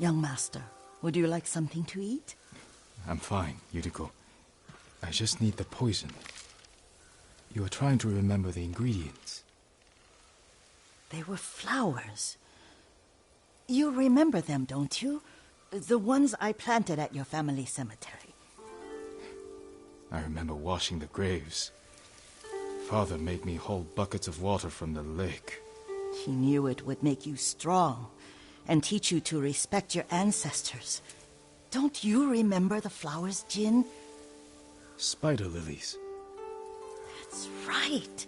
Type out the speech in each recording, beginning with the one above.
Young master, would you like something to eat? I'm fine, Yuriko. I just need the poison. You are trying to remember the ingredients. They were flowers. You remember them, don't you? The ones I planted at your family cemetery. I remember washing the graves. Father made me hold buckets of water from the lake. He knew it would make you strong and teach you to respect your ancestors. Don't you remember the flowers, Jin? Spider lilies. That's right.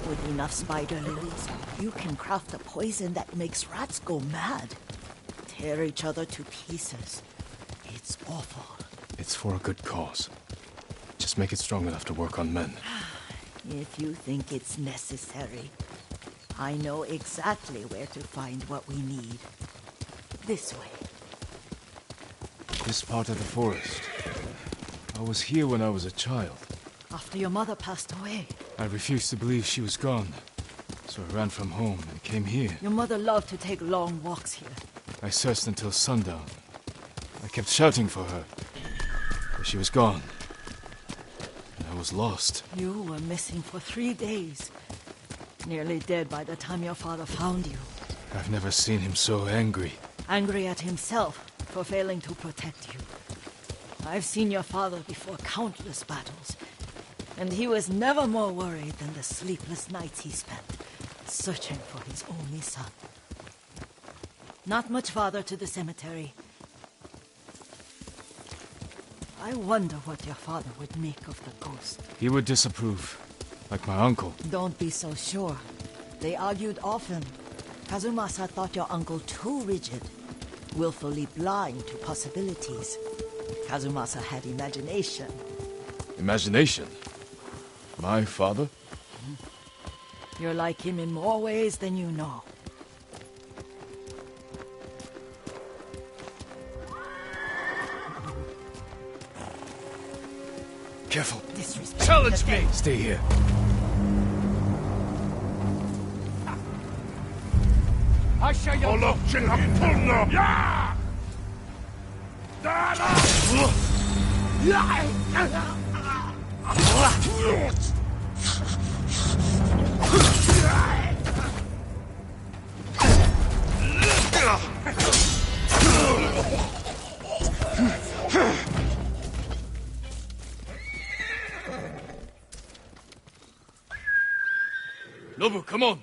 With enough spider lilies, you can craft a poison that makes rats go mad. Tear each other to pieces. It's awful. It's for a good cause. Just make it strong enough to work on men. If you think it's necessary, I know exactly where to find what we need. This way. This part of the forest. I was here when I was a child. After your mother passed away. I refused to believe she was gone. So I ran from home and came here. Your mother loved to take long walks here. I searched until sundown. I kept shouting for her. But she was gone. And I was lost. You were missing for 3 days. Nearly dead by the time your father found you. I've never seen him so angry. Angry at himself for failing to protect you. I've seen your father before countless battles. And he was never more worried than the sleepless nights he spent searching for his only son. Not much farther to the cemetery. I wonder what your father would make of the ghost. He would disapprove, like my uncle. Don't be so sure. They argued often. Kazumasa thought your uncle too rigid, willfully blind to possibilities. Kazumasa had imagination. Imagination? My father? You're like him in more ways than you know. Careful. Disrespect. Challenge me! Stay here. Nobu, come on!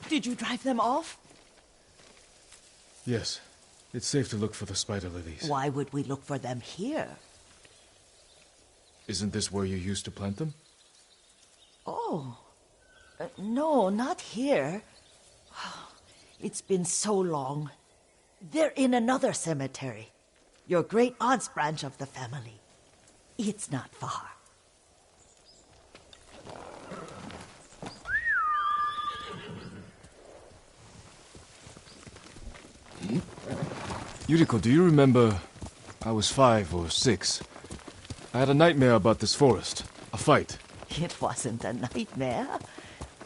Did you drive them off? Yes. It's safe to look for the spider lilies. Why would we look for them here? Isn't this where you used to plant them? Oh. No, not here. It's been so long. They're in another cemetery. Your great-aunt's branch of the family. It's not far. Yuriko, do you remember? I was 5 or 6. I had a nightmare about this forest. A fight. It wasn't a nightmare.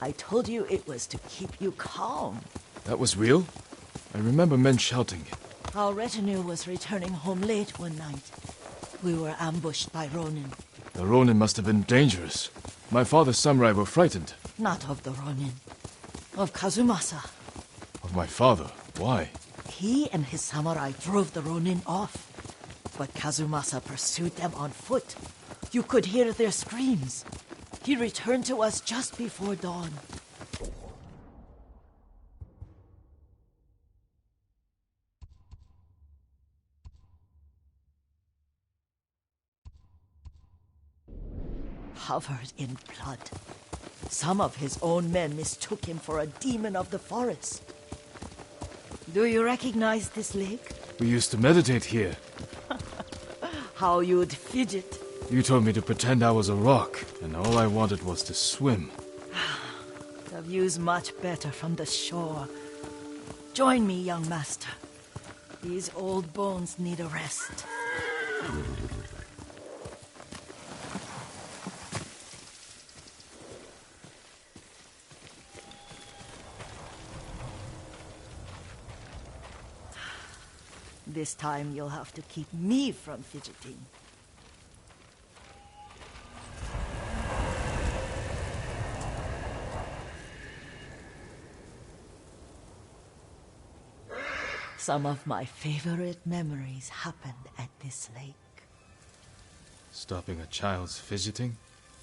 I told you it was to keep you calm. That was real? I remember men shouting. Our retinue was returning home late one night. We were ambushed by Ronin. The Ronin must have been dangerous. My father's samurai were frightened. Not of the Ronin. Of Kazumasa. Of my father? Why? He and his samurai drove the Ronin off. But Kazumasa pursued them on foot. You could hear their screams. He returned to us just before dawn. Covered in blood. Some of his own men mistook him for a demon of the forest. Do you recognize this lake? We used to meditate here. How you'd fidget. You told me to pretend I was a rock, and all I wanted was to swim. The view's much better from the shore. Join me, young master. These old bones need a rest. This time you'll have to keep me from fidgeting. Some of my favorite memories happened at this lake. Stopping a child's fidgeting?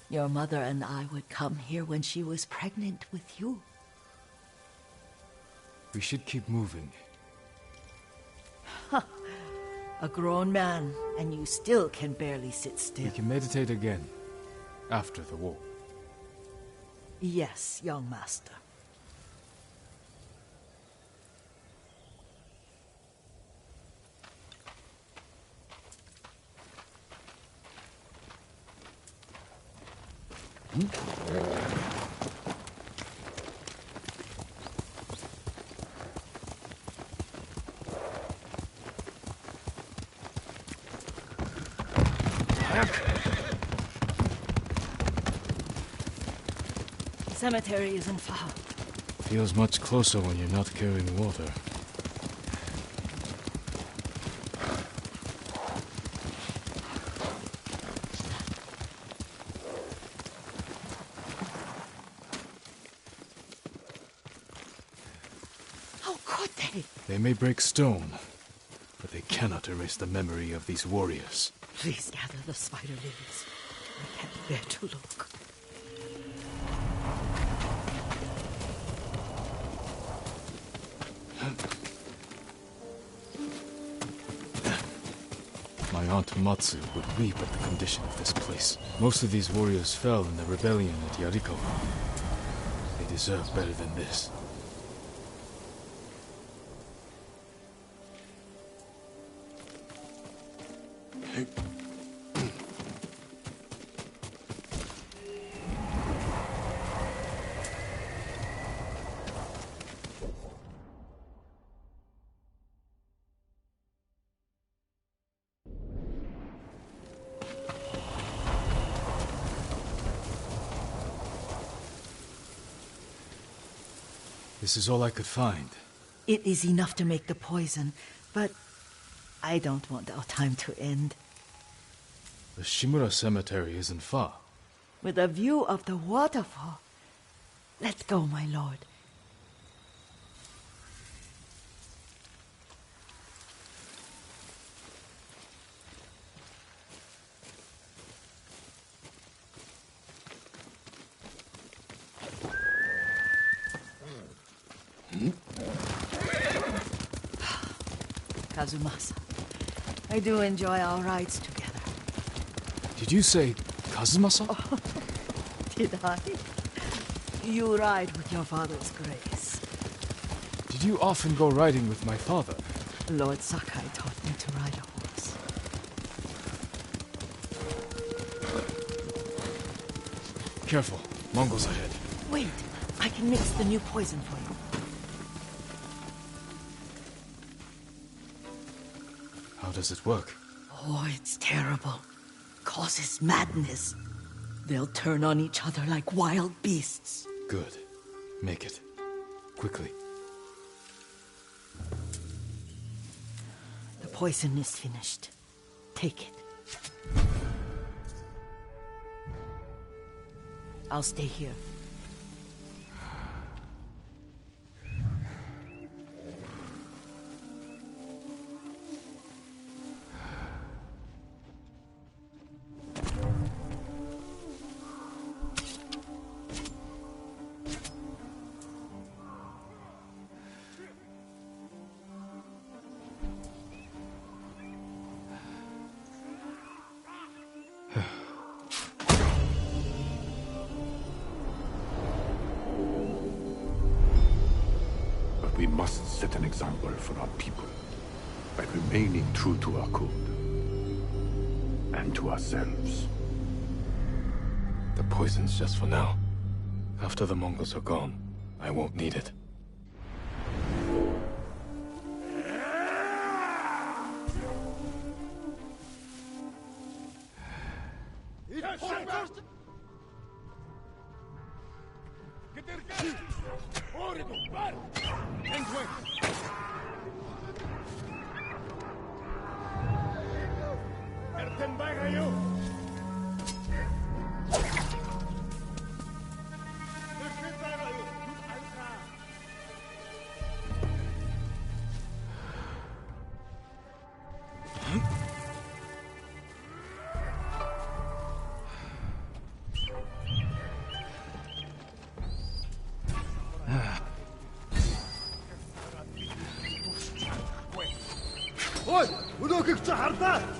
Your mother and I would come here when she was pregnant with you. We should keep moving. A grown man, and you still can barely sit still. We can meditate again, after the war. Yes, young master. The cemetery isn't far. Feels much closer when you're not carrying water. say? They may break stone, but they cannot erase the memory of these warriors. Please gather the spider lilies. I can't bear to look. My aunt Matsu would weep at the condition of this place. Most of these warriors fell in the rebellion at Yarikawa. They deserve better than this. This is all I could find. It is enough to make the poison, but I don't want our time to end. The Shimura Cemetery isn't far. With a view of the waterfall. Let's go, my lord. Kazumasa, I do enjoy our rides together. Did you say Kazumasa? Oh, did I? You ride with your father's grace. Did you often go riding with my father? Lord Sakai taught me to ride a horse. Careful, Mongols ahead. Wait, I can mix the new poison for you. How does it work? Oh, it's terrible. Causes madness. They'll turn on each other like wild beasts. Good. Make it. Quickly. The poison is finished. Take it. I'll stay here. We must set an example for our people by remaining true to our code and to ourselves. The poison's just for now. After the Mongols are gone, I won't need it.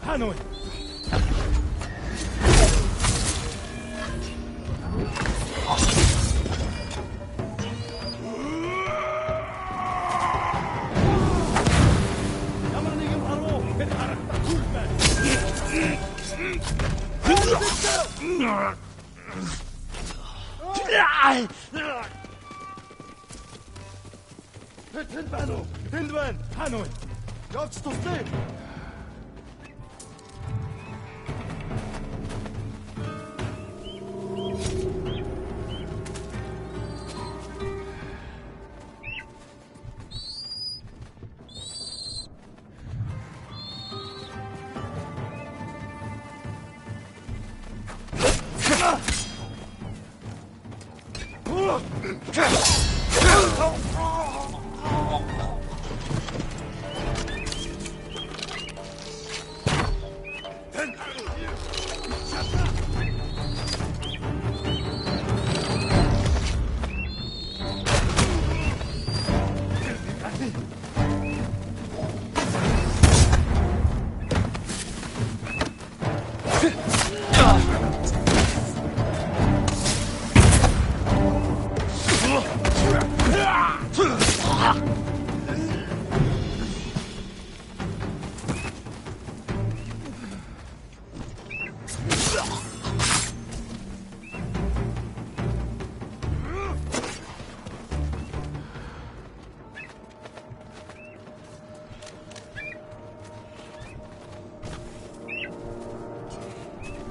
Hanoi! Hindvan! Hanoi! Явж тусдээ!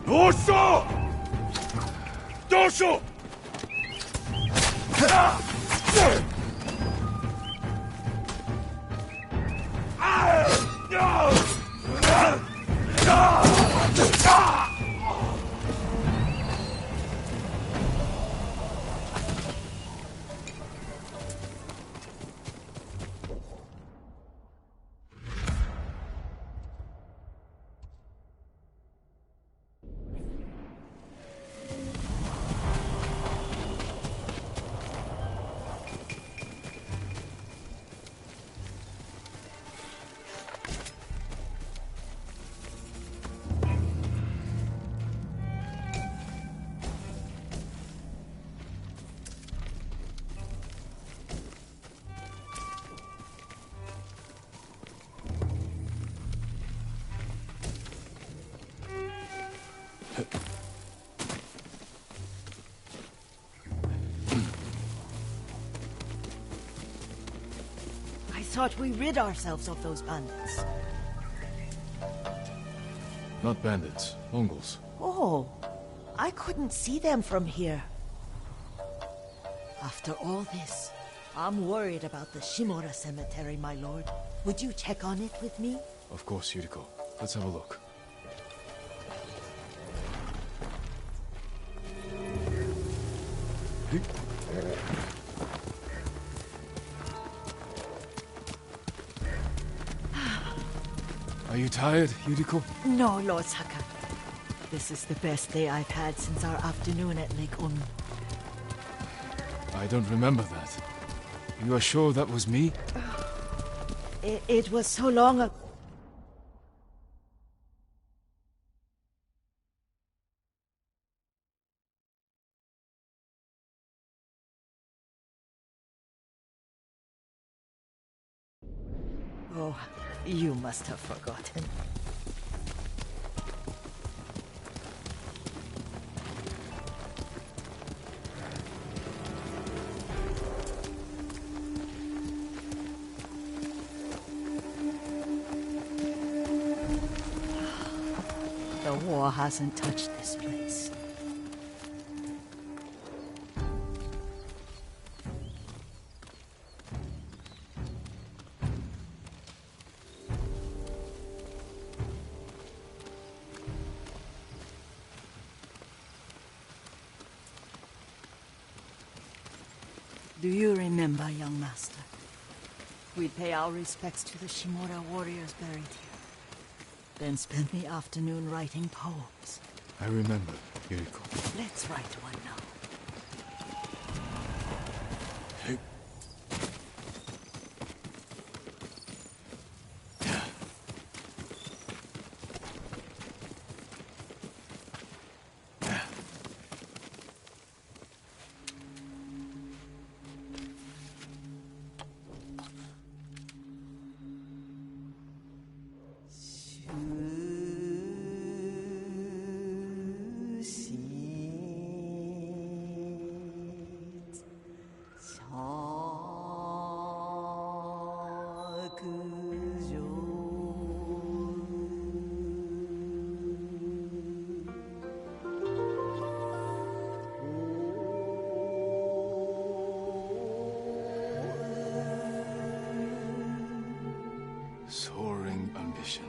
Dosho! Dosho! I thought we rid ourselves of those bandits. Not bandits, Mongols. Oh, I couldn't see them from here. After all this, I'm worried about the Shimura cemetery, my lord. Would you check on it with me? Of course, Yuriko. Let's have a look. Are you tired, Yuriko? No, Lord Saka. This is the best day I've had since our afternoon at Lake Un. I don't remember that. You are sure that was me? It was so long ago. Oh, you must have forgotten. The war hasn't touched this place. Do you remember, young master? We'd pay our respects to the Shimura warriors buried here. Then spend the afternoon writing poems. I remember, Yuriko. Let's write one now. Soaring ambition.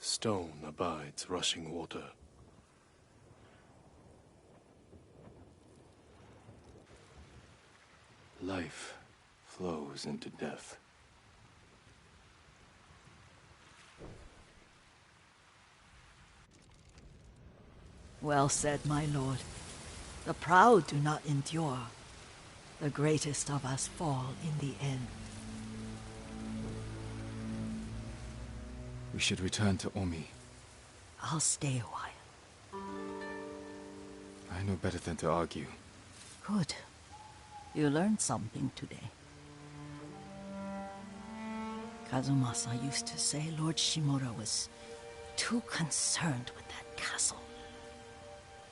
Stone abides rushing water. life flows into death. Well said, my lord. The proud do not endure. The greatest of us fall in the end. We should return to Omi. I'll stay a while. I know better than to argue. Good. You learned something today. Kazumasa used to say Lord Shimura was too concerned with that castle.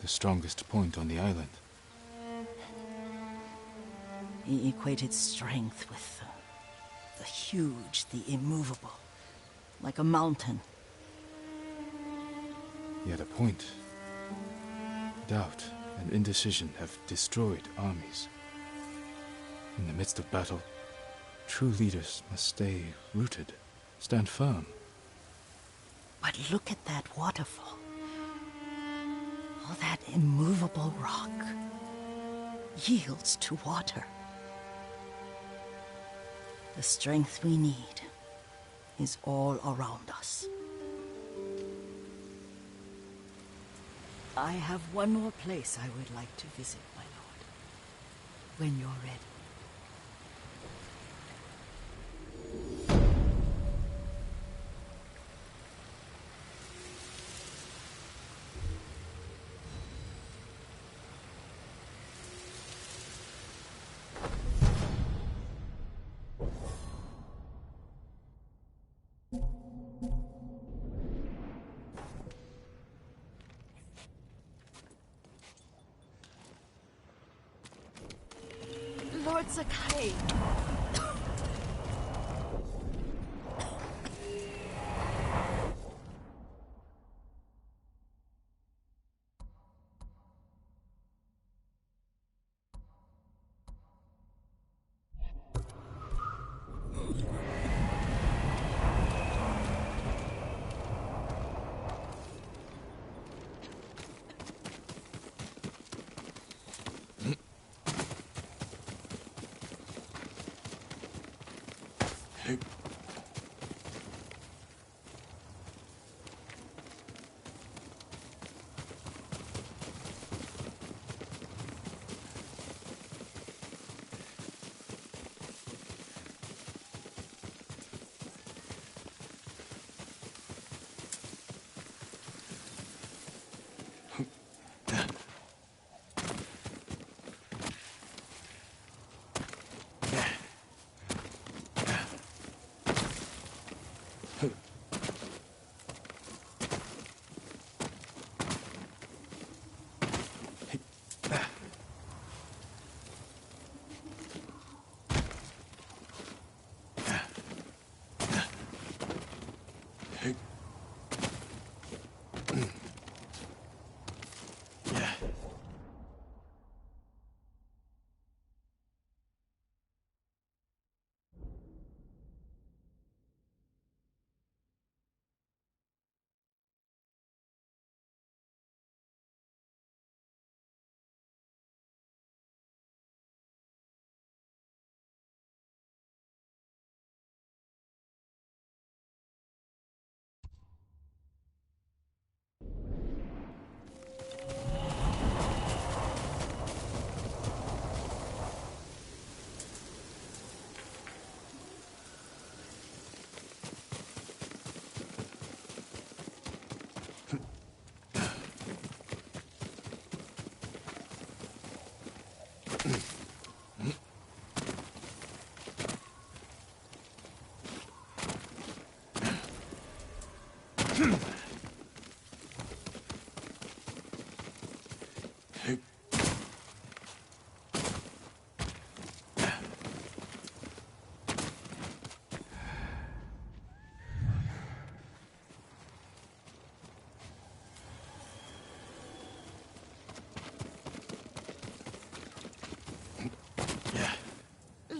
The strongest point on the island. He equated strength with the huge, the immovable, like a mountain. He had a point. Doubt and indecision have destroyed armies. In the midst of battle, true leaders must stay rooted, stand firm. But look at that waterfall. All that immovable rock yields to water. The strength we need is all around us. I have one more place I would like to visit, my lord. When you're ready. Lord Sakai.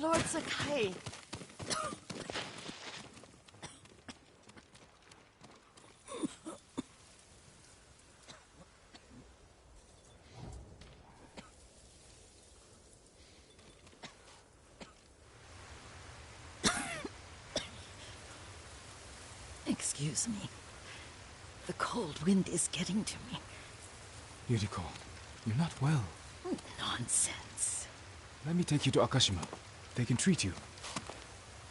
Lord Sakai. Excuse me. The cold wind is getting to me. Yuriko, you're not well. Nonsense. Let me take you to Akashima. They can treat you.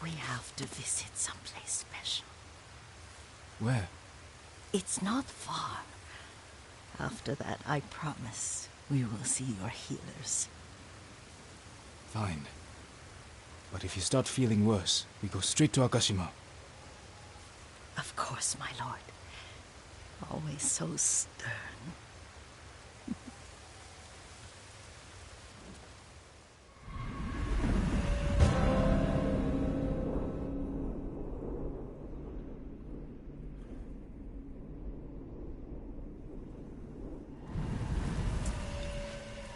We have to visit someplace special. Where? It's not far. After that, I promise we will see your healers. Fine. But if you start feeling worse, we go straight to Akashima. Of course, my lord. Always so stern.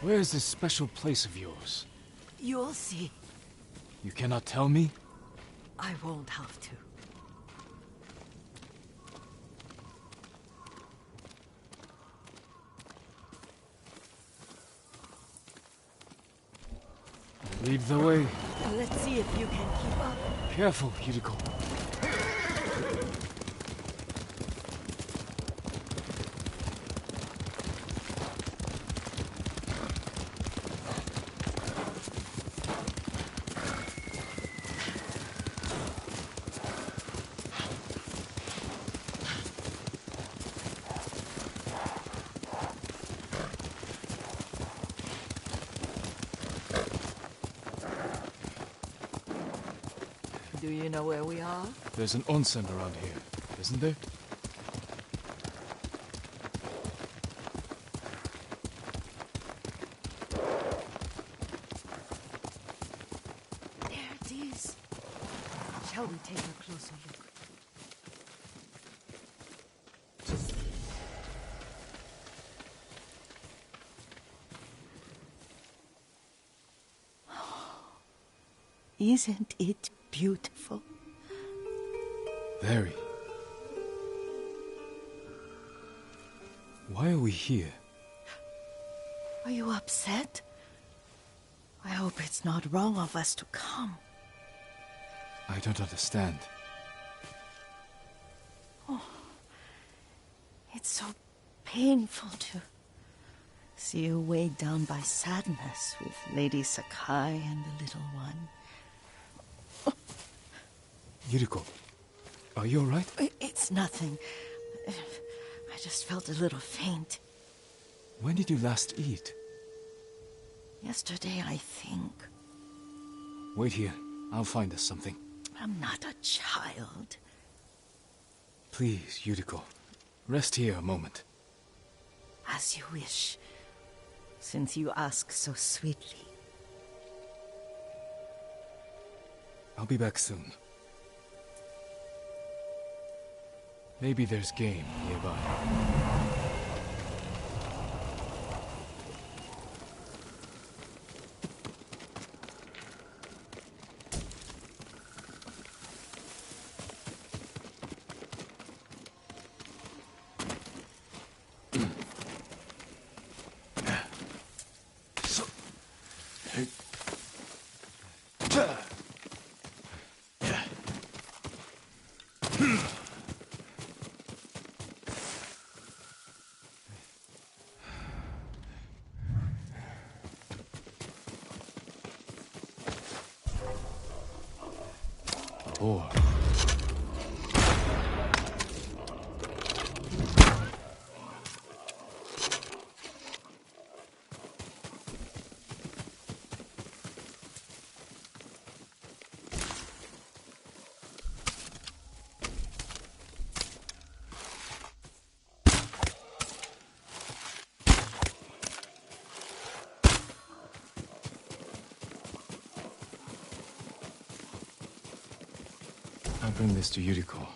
Where is this special place of yours? You'll see. You cannot tell me? I won't have to. Lead the way. Let's see if you can keep up. Careful, Yuriko. Do you know where we are? There's an onsen around here, isn't there? There it is. Shall we take a closer look? Isn't it beautiful? Very. Why are we here? Are you upset? I hope it's not wrong of us to come. I don't understand. It's so painful to see you weighed down by sadness with Lady Sakai and the little one. Yuriko, are you alright? It's nothing. I just felt a little faint. When did you last eat? Yesterday, I think. Wait here. I'll find us something. I'm not a child. Please, Yuriko. Rest here a moment. As you wish, since you ask so sweetly. I'll be back soon. Maybe there's game nearby. Or I'll bring this to Yuriko.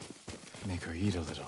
Make her eat a little.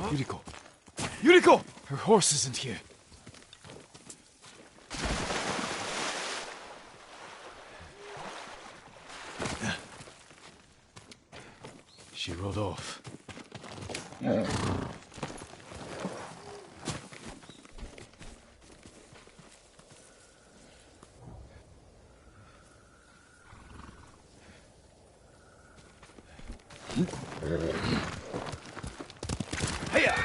Yuriko! Yuriko! Her horse isn't here. She rode off. Hiya!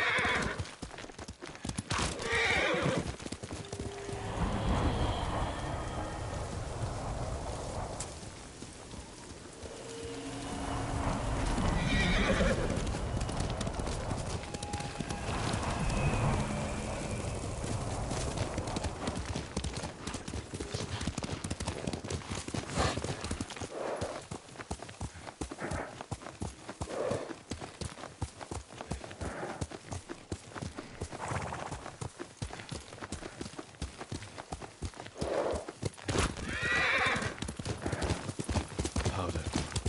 Powder.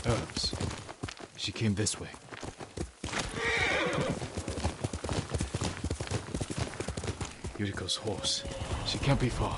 Herbs. She came this way. Yuriko's horse. She can't be far.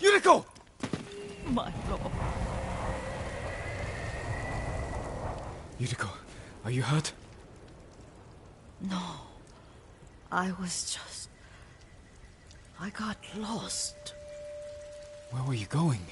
Yuriko! My lord. Yuriko, are you hurt? No. I got lost. Where were you going?